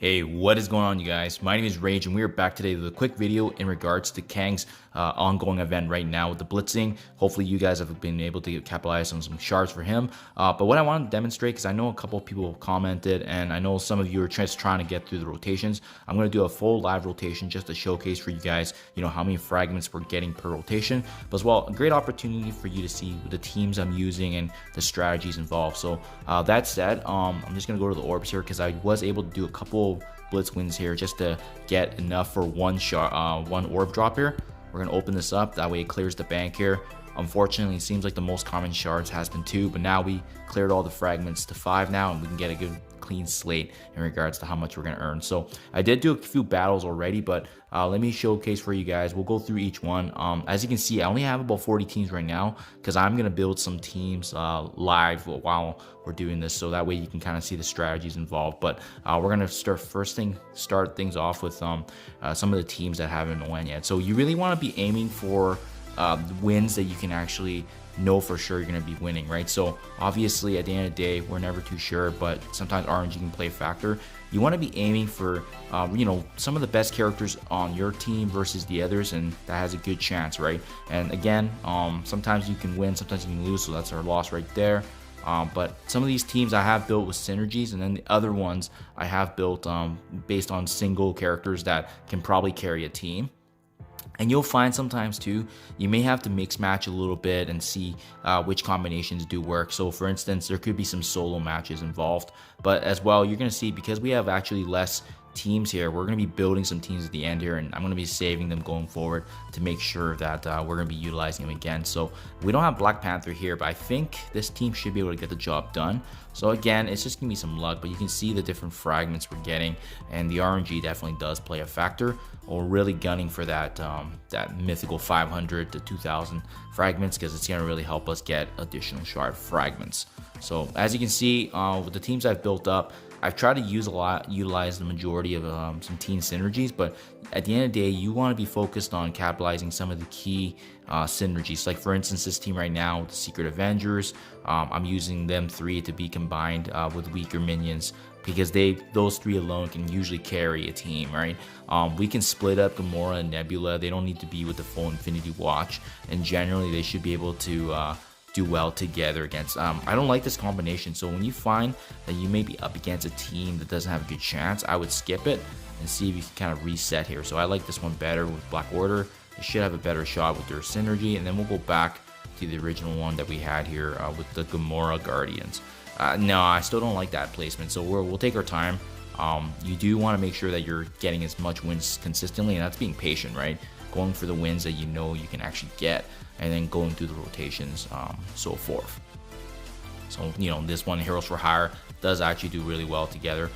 Hey, what is going on, you guys? My name is Rayge, and we are back today with a quick video in regards to Kang's ongoing event right now with the blitzing. Hopefully, you guys have been able to capitalize on some shards for him. But what I want to demonstrate, because I know a couple of people commented, and I know some of you are just trying to get through the rotations. I'm going to do a full live rotation just to showcase for you guys, how many fragments we're getting per rotation. But as well, a great opportunity for you to see the teams I'm using and the strategies involved. So that said, I'm just going to go to the orbs here because I was able to do a couple blitz wins here just to get enough for one orb drop here. We're gonna open this up, that way it clears the bank here. Unfortunately, it seems like the most common shards has been 2, but now we cleared all the fragments to 5 now, and we can get a good clean slate in regards to how much we're gonna earn. So I did do a few battles already, but let me showcase for you guys. We'll go through each one. As you can see, I only have about 40 teams right now because I'm gonna build some teams live while we're doing this, so that way you can kind of see the strategies involved. But we're gonna start things off with some of the teams that haven't won yet. So you really want to be aiming for wins that you can actually know for sure you're going to be winning, right? So obviously at the end of the day, we're never too sure, but sometimes RNG can play a factor. You want to be aiming for some of the best characters on your team versus the others, and that has a good chance, right? And again, sometimes you can win, sometimes you can lose, so that's our loss right there. But some of these teams I have built with synergies, and then the other ones I have built based on single characters that can probably carry a team. And you'll find sometimes too, you may have to mix match a little bit and see which combinations do work. So for instance, there could be some solo matches involved, but as well, you're going to see, because we have actually less teams here, we're going to be building some teams at the end here, and I'm going to be saving them going forward to make sure that we're going to be utilizing them again. So we don't have Black Panther here, but I think this team should be able to get the job done. So again, it's just gonna be some luck, but you can see the different fragments we're getting, and the RNG definitely does play a factor. We're really gunning for that that mythical 500 to 2000 fragments, because it's gonna really help us get additional shard fragments. So as you can see, with the teams I've built up, I've tried to utilize the majority of some team synergies, but at the end of the day, you want to be focused on capitalizing some of the key synergies. Like for instance, this team right now with the Secret Avengers, I'm using them 3 to be combined with weaker minions, because those 3 alone can usually carry a team, right? We can split up Gamora and Nebula. They don't need to be with the full Infinity Watch, and generally they should be able to do well together against. I don't like this combination, so when you find that you may be up against a team that doesn't have a good chance, I would skip it and see if you can kind of reset here. So I like this one better with Black Order. They should have a better shot with their synergy, and then we'll go back to the original one that we had here with the Gamora Guardians. No, I still don't like that placement, so we'll take our time. You do want to make sure that you're getting as much wins consistently, and that's being patient, right? Going for the wins that you know you can actually get, and then going through the rotations, so forth. So this one, Heroes for Hire, does actually do really well together.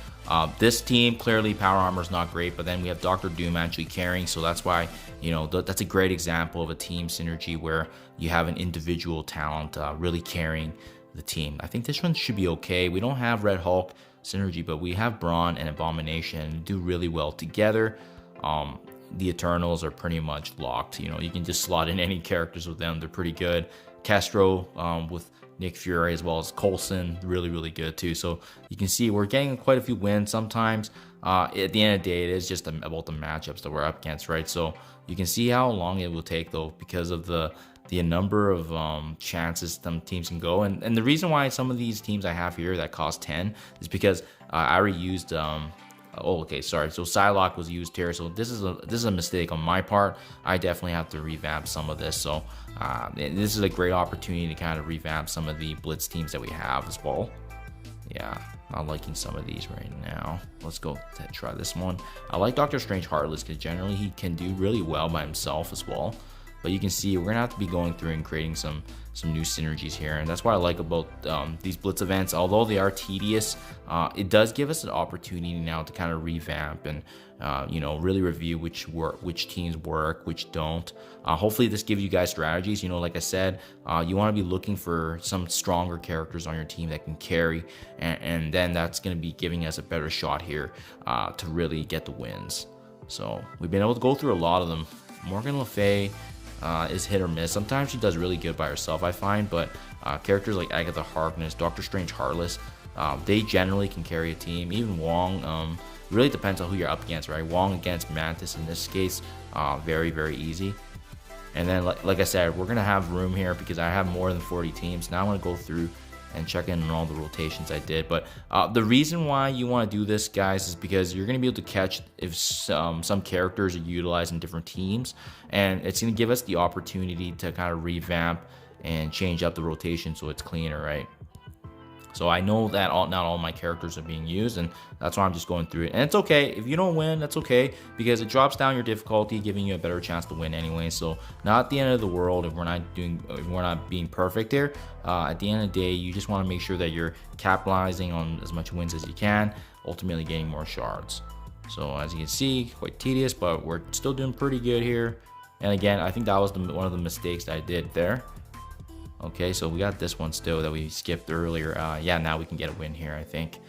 This team, clearly power armor is not great, but then we have Dr. Doom actually carrying, so that's why that's a great example of a team synergy where you have an individual talent really carrying the team. I think this one should be okay. We don't have Red Hulk synergy, but we have Brawn and Abomination do really well together. The Eternals are pretty much locked. You can just slot in any characters with them. They're pretty good. Castro with Nick Fury, as well as Coulson, really good too. So you can see we're getting quite a few wins. Sometimes at the end of the day, it is just about the matchups that we're up against, right? So you can see how long it will take though, because of the number of chances some teams can go, and the reason why some of these teams I have here that cost 10 is because I already used oh, okay, sorry. So Psylocke was used here, so this is a mistake on my part. I definitely have to revamp some of this. So this is a great opportunity to kind of revamp some of the blitz teams that we have as well. Yeah, not liking some of these right now. Let's go try this one. I like Doctor Strange Heartless because generally he can do really well by himself as well. But you can see we're gonna have to be going through and creating some new synergies here, and that's what I like about these blitz events. Although they are tedious, it does give us an opportunity now to kind of revamp and really review which teams work, which don't. Hopefully this gives you guys strategies. Like I said, you want to be looking for some stronger characters on your team that can carry, and then that's going to be giving us a better shot here to really get the wins. So we've been able to go through a lot of them. Morgan Le Fay is hit or miss. Sometimes she does really good by herself, I find, but characters like Agatha Harkness, Doctor Strange Heartless, They generally can carry a team. Even Wong, really depends on who you're up against, right? Wong against Mantis in this case, very, very easy. And then, like I said, we're going to have room here because I have more than 40 teams. Now I'm going to go through and check in on all the rotations I did. But the reason why you want to do this, guys, is because you're going to be able to catch if some characters are utilized in different teams. And it's going to give us the opportunity to kind of revamp and change up the rotation so it's cleaner, right? So I know that not all my characters are being used, and that's why I'm just going through it. And it's okay if you don't win, that's okay, because it drops down your difficulty, giving you a better chance to win anyway. So not the end of the world if we're not being perfect here. At the end of the day, you just want to make sure that you're capitalizing on as much wins as you can, ultimately getting more shards. So as you can see, quite tedious, but we're still doing pretty good here. And again, I think that was one of the mistakes that I did there. Okay, so we got this one still that we skipped earlier. Yeah, now we can get a win here, I think.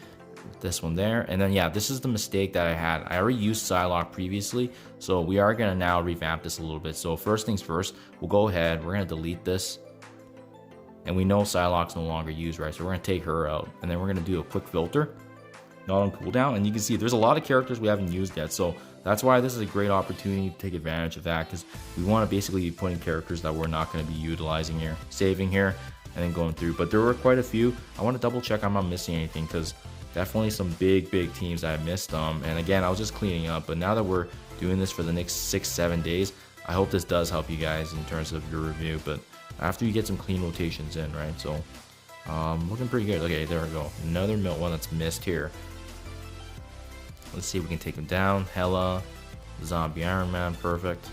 This one there. And then, yeah, this is the mistake that I had. I already used Psylocke previously, so we are going to now revamp this a little bit. So first things first, we'll go ahead. We're going to delete this. And we know Psylocke's no longer used, right? So we're going to take her out. And then we're going to do a quick filter. Not on cooldown. And you can see there's a lot of characters we haven't used yet. So that's why this is a great opportunity to take advantage of that, because we want to basically be putting characters that we're not going to be utilizing here, saving here, and then going through. But there were quite a few. I want to double check I'm not missing anything, because definitely some big teams that I missed. And again, I was just cleaning up. But now that we're doing this for the next 6-7 days, I hope this does help you guys in terms of your review. But after you get some clean rotations in, right? So looking pretty good. Okay, there we go. Another one that's missed here. Let's see if we can take him down. Hela, Zombie Iron Man, perfect.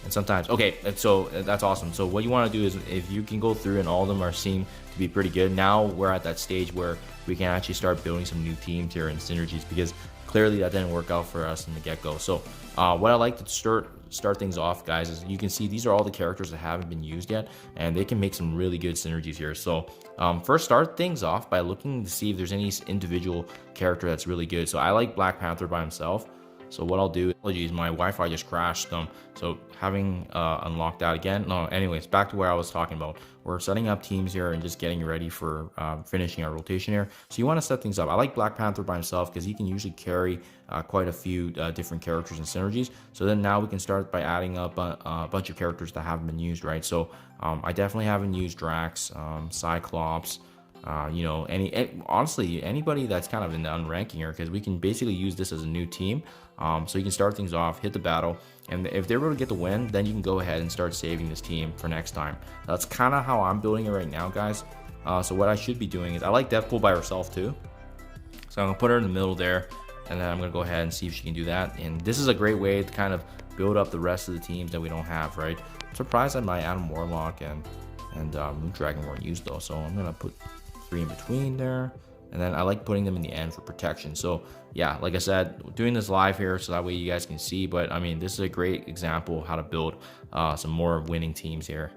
And sometimes, okay, so that's awesome. So what you want to do is, if you can go through and all of them seem to be pretty good, now we're at that stage where we can actually start building some new teams here and synergies, because clearly that didn't work out for us in the get-go. So what I like to start things off, guys, is you can see these are all the characters that haven't been used yet, and they can make some really good synergies here. So first, start things off by looking to see if there's any individual character that's really good. So I like Black Panther by himself. So what I'll do, apologies, my Wi-Fi just crashed. So having unlocked that again. No, anyways, back to where I was talking about. We're setting up teams here and just getting ready for finishing our rotation here. So you want to set things up. I like Black Panther by himself because he can usually carry quite a few different characters and synergies. So then now we can start by adding up a bunch of characters that haven't been used, right? So I definitely haven't used Drax, Cyclops, you know, honestly, anybody that's kind of in the unranking here, because we can basically use this as a new team. So you can start things off, hit the battle, and if they're able to get the win, then you can go ahead and start saving this team for next time. That's kind of how I'm building it right now, guys. So what I should be doing is, I like Deathpool by herself too. So I'm gonna put her in the middle there, and then I'm gonna go ahead and see if she can do that. And this is a great way to kind of build up the rest of the teams that we don't have, right? I'm surprised that my Adam Warlock and Moon Dragon weren't used though, so I'm gonna put 3 in between there. And then I like putting them in the end for protection. So yeah, like I said, doing this live here so that way you guys can see. But I mean, this is a great example of how to build some more winning teams here.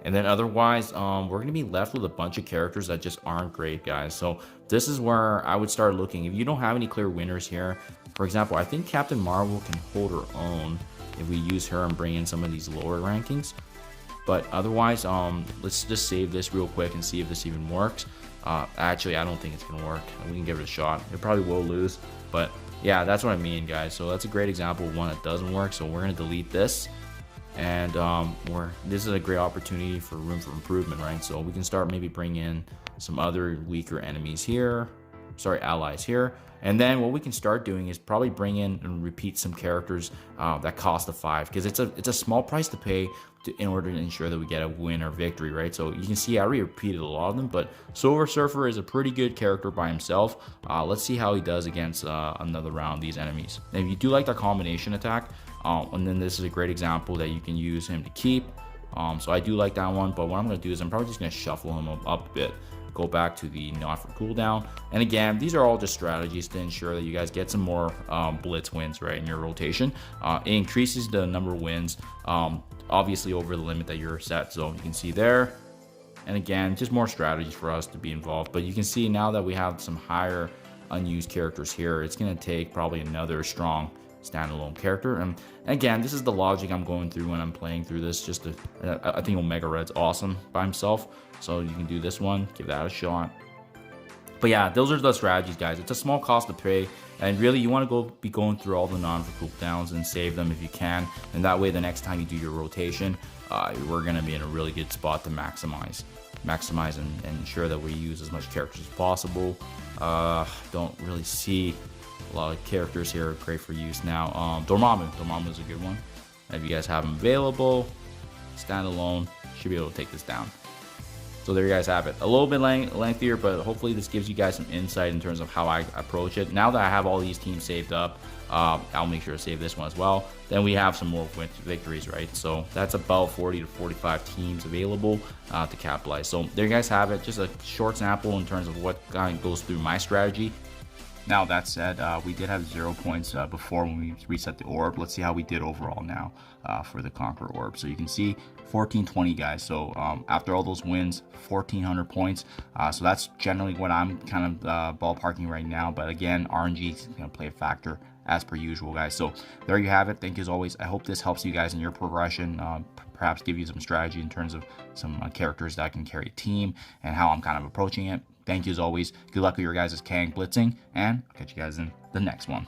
And then otherwise, we're going to be left with a bunch of characters that just aren't great, guys. So this is where I would start looking. If you don't have any clear winners here, for example, I think Captain Marvel can hold her own if we use her and bring in some of these lower rankings. But otherwise, let's just save this real quick and see if this even works. Actually, I don't think it's gonna work. We can give it a shot. It probably will lose, but yeah, that's what I mean, guys. So that's a great example of one that doesn't work. So we're gonna delete this, and this is a great opportunity for room for improvement, right? So we can start maybe bring in some other weaker enemies here. Sorry, allies here. And then what we can start doing is probably bring in and repeat some characters that cost a 5, because it's a small price to pay in order to ensure that we get a win or victory, right? So you can see I already repeated a lot of them, but Silver Surfer is a pretty good character by himself. Let's see how he does against another round of these enemies. And if you do like that combination attack, and then this is a great example that you can use him to keep. So I do like that one, but what I'm going to do is I'm probably just going to shuffle him up a bit. Go back to the not for cooldown, and again, these are all just strategies to ensure that you guys get some more blitz wins, right, in your rotation. It increases the number of wins, obviously over the limit that you're set. So you can see there, and again, just more strategies for us to be involved. But you can see now that we have some higher unused characters here, it's going to take probably another strong standalone character. And again, this is the logic I'm going through when I'm playing through this. Just to, I think Omega Red's awesome by himself, so you can do this one, give that a shot. But yeah, those are the strategies, guys. It's a small cost to pay, and really you want to be going through all the non-cooldowns and save them if you can, and that way the next time you do your rotation, we're going to be in a really good spot to maximize and ensure that we use as much characters as possible. Don't really see a lot of characters here great for use now. Dormammu is a good one. If you guys have them available, standalone, should be able to take this down. So there you guys have it. A little bit lengthier, but hopefully this gives you guys some insight in terms of how I approach it. Now that I have all these teams saved up, I'll make sure to save this one as well. Then we have some more victories, right? So that's about 40 to 45 teams available to capitalize. So there you guys have it. Just a short sample in terms of what kind of goes through my strategy. Now that said, we did have 0 points before when we reset the orb. Let's see how we did overall now for the Conqueror orb. So you can see 1420, guys. So after all those wins, 1400 points. So that's generally what I'm kind of ballparking right now. But again, RNG is going to play a factor as per usual, guys. So there you have it. Thank you as always. I hope this helps you guys in your progression. Perhaps give you some strategy in terms of some characters that can carry a team and how I'm kind of approaching it. Thank you as always. Good luck with your guys' Kang blitzing, and I'll catch you guys in the next one.